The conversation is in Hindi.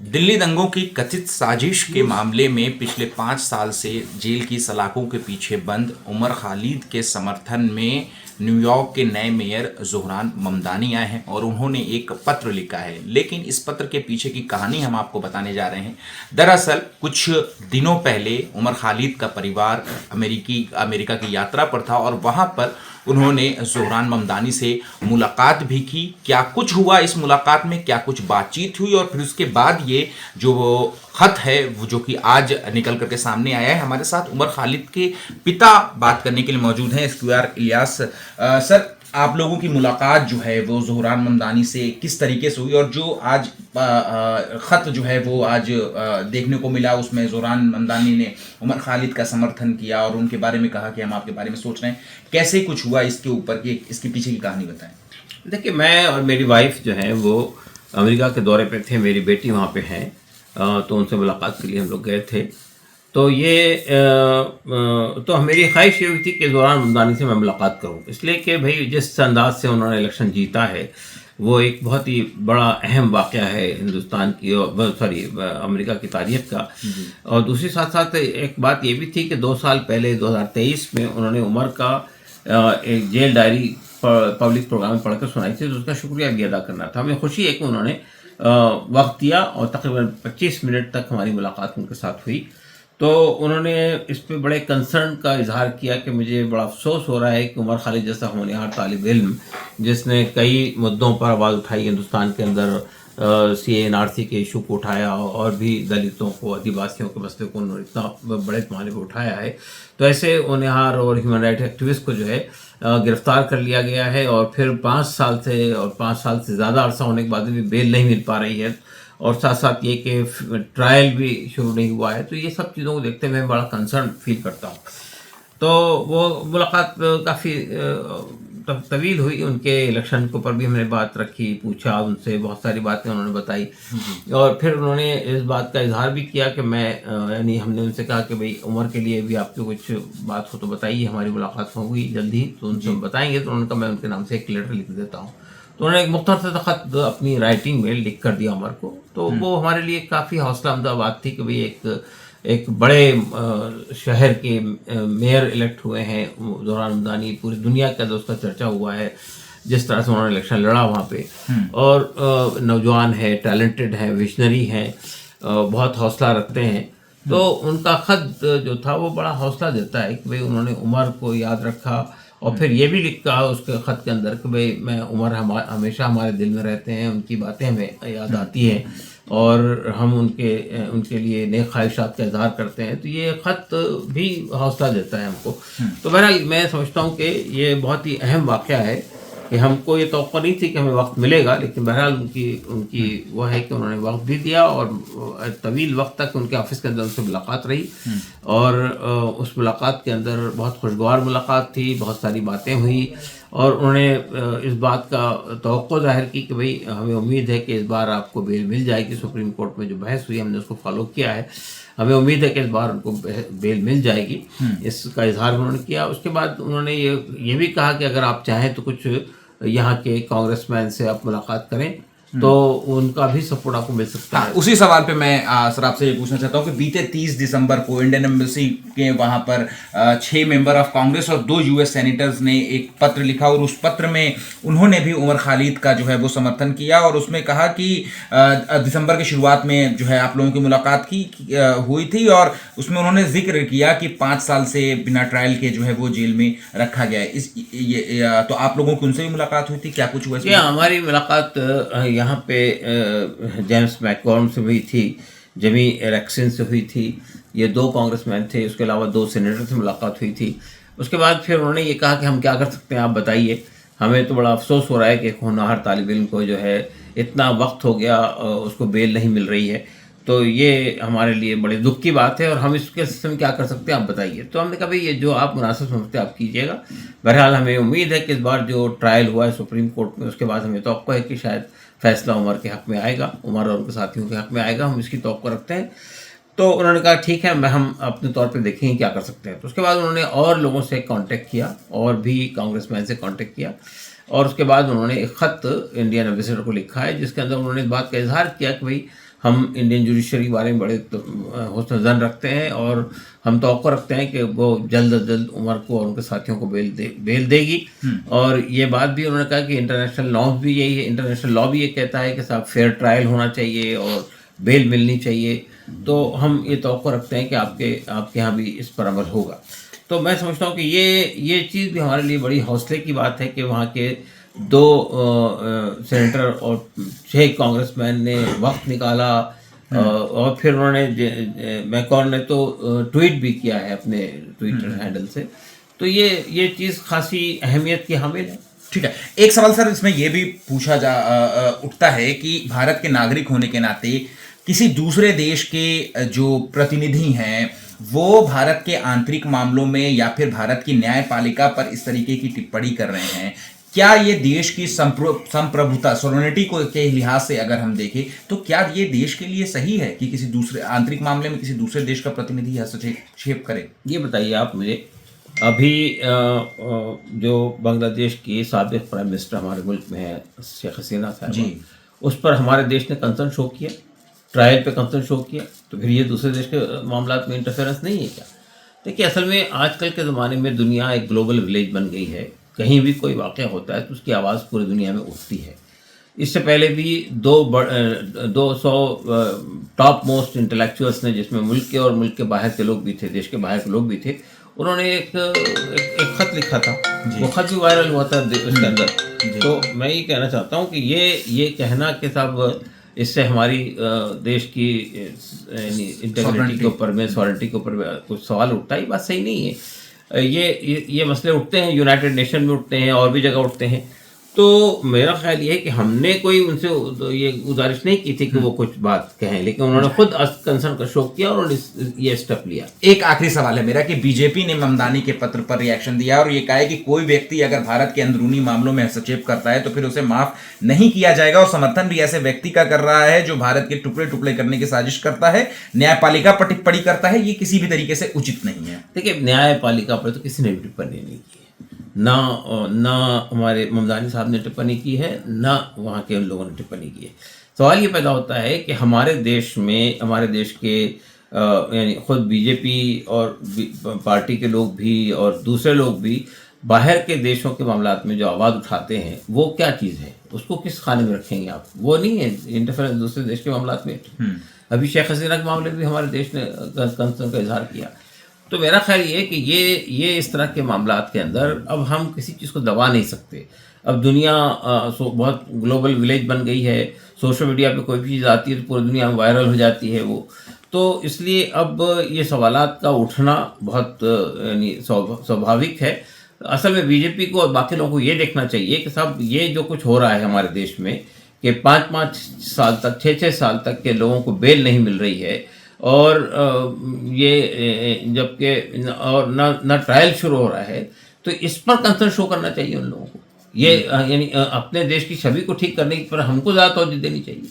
दिल्ली दंगों की कथित साजिश के मामले में पिछले 5 साल से जेल की सलाखों के पीछे बंद उमर खालिद के समर्थन में न्यूयॉर्क के नए मेयर ज़ोहरान ममदानी आए हैं और उन्होंने एक पत्र लिखा है। लेकिन इस पत्र के पीछे की कहानी हम आपको बताने जा रहे हैं। दरअसल कुछ दिनों पहले उमर खालिद का परिवार अमेरिका की यात्रा पर था और वहाँ पर उन्होंने ज़ोहरान ममदानी से मुलाकात भी की। क्या कुछ हुआ इस मुलाकात में, क्या कुछ बातचीत हुई और फिर उसके बाद ये जो खत है वो जो कि आज निकल करके सामने आया है। हमारे साथ उमर खालिद के पिता बात करने के लिए मौजूद हैं, एसक्यूआर इलियास। सर, आप लोगों की मुलाकात जो है वो ज़ोहरान ममदानी से किस तरीके से हुई और जो आज ख़त जो है वो आज देखने को मिला, उसमें ज़ोहरान ममदानी ने उमर खालिद का समर्थन किया और उनके बारे में कहा कि हम आपके बारे में सोच रहे हैं। कैसे कुछ हुआ इसके ऊपर की, इसके पीछे की कहानी बताएं। देखिए, मैं और मेरी वाइफ जो है वो अमेरिका के दौरे पे थे। मेरी बेटी वहाँ पे है, तो उनसे मुलाकात के लिए हम लोग गए थे। तो तो मेरी ख्वाहिश ये हुई थी कि ज़ोहरान ममदानी से मैं मुलाकात करूं, इसलिए कि भाई जिस अंदाज से उन्होंने इलेक्शन जीता है वो एक बहुत ही बड़ा अहम वाक़या है हिंदुस्तान की और अमेरिका की तारीख का। और दूसरी साथ साथ एक बात ये भी थी कि 2 साल पहले 2023 में उन्होंने उमर का एक जेल डायरी पब्लिक प्रोग्राम में पढ़कर सुनाई थी, तो उसका शुक्रिया भी अदा करना था। हमें खुशी है कि उन्होंने वक्त दिया और तकरीबन 25 मिनट तक हमारी मुलाकात उनके साथ हुई। तो उन्होंने इस पे बड़े कंसर्न का इजहार किया कि मुझे बड़ा अफसोस हो रहा है कि उमर खालिद जैसा होनहार तालिब इल्म, जिसने कई मुद्दों पर आवाज़ उठाई हिंदुस्तान के अंदर, CA-NRC के इशू को उठाया और भी दलितों को, आदिवासियों के मसले को उन्होंने इतना बड़े पैमाने पर उठाया है, तो ऐसे होनहार और ह्यूमन राइट एक्टिविस्ट को जो है गिरफ्तार कर लिया गया है और फिर 5 साल से ज़्यादा अरसा होने के बाद भी बेल नहीं मिल पा रही है और साथ साथ ये कि ट्रायल भी शुरू नहीं हुआ है। तो ये सब चीज़ों को देखते हुए मैं बड़ा कंसर्न फील करता हूँ। तो वो मुलाकात काफ़ी तवील हुई। उनके इलेक्शन के ऊपर भी हमने बात रखी, पूछा उनसे, बहुत सारी बातें उन्होंने बताई और फिर उन्होंने इस बात का इजहार भी किया कि मैं यानी हमने उनसे कहा कि भाई उमर के लिए भी आपकी कुछ बात हो तो बताइए, हमारी मुलाकात होगी जल्दी तो उनसे हम बताएंगे। तो उन्होंने कहा मैं उनके नाम से एक लेटर लिख देता हूँ। तो उन्होंने एक मुख्तसर ख़त अपनी राइटिंग में लिख कर दिया उमर को। तो वो हमारे लिए काफ़ी हौसला अफजा बात थी कि भाई एक बड़े शहर के मेयर इलेक्ट हुए हैं ज़ोहरान ममदानी, पूरी दुनिया के अंदर उसका चर्चा हुआ है जिस तरह से उन्होंने इलेक्शन लड़ा वहाँ पे। और नौजवान है, टैलेंटेड है, विजनरी हैं, बहुत हौसला रखते हैं। तो उनका ख़त जो था वो बड़ा हौसला देता है कि भाई उन्होंने उमर को याद रखा और फिर ये भी लिखा उसके ख़त के अंदर कि भाई मैं उमर हमेशा हमारे दिल में रहते हैं, उनकी बातें हमें याद आती हैं और हम उनके लिए नेक ख्वाहिशात का इजहार करते हैं। तो ये ख़त भी हौसला देता है हमको। तो बहरहाल मैं समझता हूँ कि ये बहुत ही अहम वाक़या है कि हमको ये तौक़्क़ो नहीं थी कि हमें वक्त मिलेगा, लेकिन बहरहाल उनकी वो है कि उन्होंने वक्त भी दिया और तवील वक्त तक उनके ऑफिस के अंदर उनसे मुलाकात रही और उस मुलाकात के अंदर बहुत खुशगवार मुलाकात थी, बहुत सारी बातें हुई और उन्होंने इस बात का तवक्को ज़ाहिर की कि भाई हमें उम्मीद है कि इस बार आपको बेल मिल जाएगी। सुप्रीम कोर्ट में जो बहस हुई हमने उसको फॉलो किया है, हमें उम्मीद है कि इस बार उनको बेल मिल जाएगी। इसका इजहार उन्होंने किया। उसके बाद उन्होंने ये भी कहा कि अगर आप चाहें तो कुछ यहाँ के कांग्रेसमैन से आप मुलाकात करें तो उनका भी सपोर्ट आपको मिल सकता है। उसी सवाल पे मैं सर आपसे ये पूछना चाहता हूँ कि बीते 30 दिसंबर को इंडियन एम्बेसी के वहाँ पर 6 मेंबर ऑफ कांग्रेस और 2 US सेनेटर्स ने एक पत्र लिखा और उस पत्र में उन्होंने भी उमर खालिद का जो है वो समर्थन किया और उसमें कहा कि दिसंबर की शुरुआत में जो है आप लोगों की मुलाकात हुई थी और उसमें उन्होंने जिक्र किया कि 5 साल से बिना ट्रायल के जो है वो जेल में रखा गया है। तो आप लोगों की उनसे भी मुलाकात हुई थी, क्या कुछ हुआ? हमारी मुलाकात यहाँ पे जेम्स मैककॉर्न से हुई थी, जेमी रेक्सन से हुई थी, ये 2 कांग्रेसमैन थे। उसके अलावा 2 सेनेटर से मुलाकात हुई थी। उसके बाद फिर उन्होंने ये कहा कि हम क्या कर सकते हैं, आप बताइए। हमें तो बड़ा अफसोस हो रहा है कि एक होनहार तालिब इल्म को जो है इतना वक्त हो गया उसको बेल नहीं मिल रही है, तो ये हमारे लिए बड़े दुख की बात है और हम इसके सिस्टम में क्या कर सकते हैं, आप बताइए। तो हमने कहा भाई ये जो आप मुनासिब समझते हैं आप कीजिएगा। बहरहाल हमें उम्मीद है कि इस बार जो ट्रायल हुआ है सुप्रीम कोर्ट में, उसके बाद हमें तवक्को है कि शायद फैसला उमर के हक़ में आएगा, उमर और उनके साथियों के हक़ में आएगा, हम इसकी तवक्को रखते हैं। तो उन्होंने कहा ठीक है, हम अपने तौर पे देखेंगे क्या कर सकते हैं। तो उसके बाद उन्होंने और लोगों से कांटेक्ट किया और भी कांग्रेसमैन से कांटेक्ट किया और उसके बाद उन्होंने एक ख़त इंडियन एम्बेसडर को लिखा है जिसके अंदर उन्होंने इस बात का इजहार किया कि भाई हम इंडियन जुडिशरी के बारे में बड़े हुस्न ज़न रखते हैं और हम तवक्को रखते हैं कि वो जल्द अज जल्द उमर को और उनके साथियों को बेल देगी। और ये बात भी उन्होंने कहा कि इंटरनेशनल नॉर्म्स भी यही है, इंटरनेशनल लॉ भी ये कहता है कि साहब फेयर ट्रायल होना चाहिए और बेल मिलनी चाहिए। तो हम ये तवक्को रखते हैं कि आपके यहाँ भी इस पर अमल होगा। तो मैं समझता हूँ कि ये चीज़ भी हमारे लिए बड़ी हौसले की बात है कि वहाँ के 2 सेनेटर और 6 कांग्रेसमैन ने वक्त निकाला और फिर उन्होंने मैकॉन ने तो ट्वीट भी किया है अपने ट्विटर हैंडल से। तो ये चीज़ खासी अहमियत की हामिल है। ठीक है, एक सवाल सर इसमें यह भी पूछा उठता है कि भारत के नागरिक होने के नाते किसी दूसरे देश के जो प्रतिनिधि हैं वो भारत के आंतरिक मामलों में या फिर भारत की न्यायपालिका पर इस तरीके की टिप्पणी कर रहे हैं, क्या ये देश की संप्रभुता सोवरेनिटी को के लिहाज से अगर हम देखें तो क्या ये देश के लिए सही है कि किसी दूसरे आंतरिक मामले में किसी दूसरे देश का प्रतिनिधि हस्तक्षेप करे? ये बताइए आप मुझे, अभी जो बांग्लादेश की साबिक प्राइम मिनिस्टर हमारे मुल्क में है शेख हसीना साहब जी, उस पर हमारे देश ने कंसर्न शो किया, ट्रायल पे कंसर्न शो किया। तो फिर ये दूसरे देश के मामलात में इंटरफेरेंस नहीं है क्या? देखिए, असल में आजकल के ज़माने में दुनिया एक ग्लोबल विलेज बन गई है। कहीं भी कोई वाक़या होता है तो उसकी आवाज़ पूरी दुनिया में उठती है। इससे पहले भी 200 टॉप मोस्ट इंटेलेक्चुअल्स ने, जिसमें मुल्क के और मुल्क के बाहर के लोग भी थे, देश के बाहर के लोग भी थे, उन्होंने एक ख़त लिखा था। वो ख़त भी वायरल हुआ था उसके अंदर। तो मैं ये कहना चाहता हूँ कि ये कहना कि साहब इससे हमारी देश की इंटीग्रिटी के ऊपर में, सॉवरेनिटी के ऊपर कुछ सवाल उठता है, ये बात सही नहीं है। ये मसले उठते हैं, यूनाइटेड नेशन में उठते हैं और भी जगह उठते हैं। तो मेरा ख्याल ये है कि हमने कोई उनसे ये गुजारिश नहीं की थी कि वो कुछ बात कहें, लेकिन उन्होंने खुद कंसर्न का शो किया और उन्होंने ये स्टेप लिया। एक आखिरी सवाल है मेरा कि बीजेपी ने ममदानी के पत्र पर रिएक्शन दिया और ये कहा है कि कोई व्यक्ति अगर भारत के अंदरूनी मामलों में हस्तक्षेप करता है तो फिर उसे माफ नहीं किया जाएगा और समर्थन भी ऐसे व्यक्ति का कर रहा है जो भारत के टुकड़े टुकड़े करने की साजिश करता है, न्यायपालिका पर टिप्पणी करता है। ये किसी भी तरीके से उचित नहीं है। देखिए, न्यायपालिका पर तो किसी ने भी टिप्पणी नहीं की है, ना हमारे ममदानी साहब ने टिप्पणी की है, ना वहाँ के उन लोगों ने टिप्पणी की है। सवाल ये पैदा होता है कि हमारे देश में, हमारे देश के यानी खुद बीजेपी और पार्टी के लोग भी और दूसरे लोग भी बाहर के देशों के मामलात में जो आवाज़ उठाते हैं वो क्या चीज़ है, उसको किस खाने में रखेंगे आप? वो नहीं है इंटरफेरेंस दूसरे देश के मामलात में। अभी शेख हसीना के मामले में भी हमारे देश ने कंसर्न का इजहार किया। तो मेरा ख्याल ये है कि ये इस तरह के मामलात के अंदर अब हम किसी चीज़ को दबा नहीं सकते। अब दुनिया बहुत ग्लोबल विलेज बन गई है। सोशल मीडिया पे कोई भी चीज़ आती है तो पूरी दुनिया में वायरल हो जाती है वो। तो इसलिए अब ये सवालात का उठना बहुत यानी स्वाभाविक है। असल में बीजेपी को और बाकी लोगों को ये देखना चाहिए कि साहब ये जो कुछ हो रहा है हमारे देश में कि 5-5 साल तक, 6-6 साल तक के लोगों को बेल नहीं मिल रही है और ये जबकि और ना ट्रायल शुरू हो रहा है, तो इस पर कंसर्न शो करना चाहिए उन लोगों को। ये यानी अपने देश की छवि को ठीक करने पर हमको ज़्यादा तवज्जो देनी चाहिए।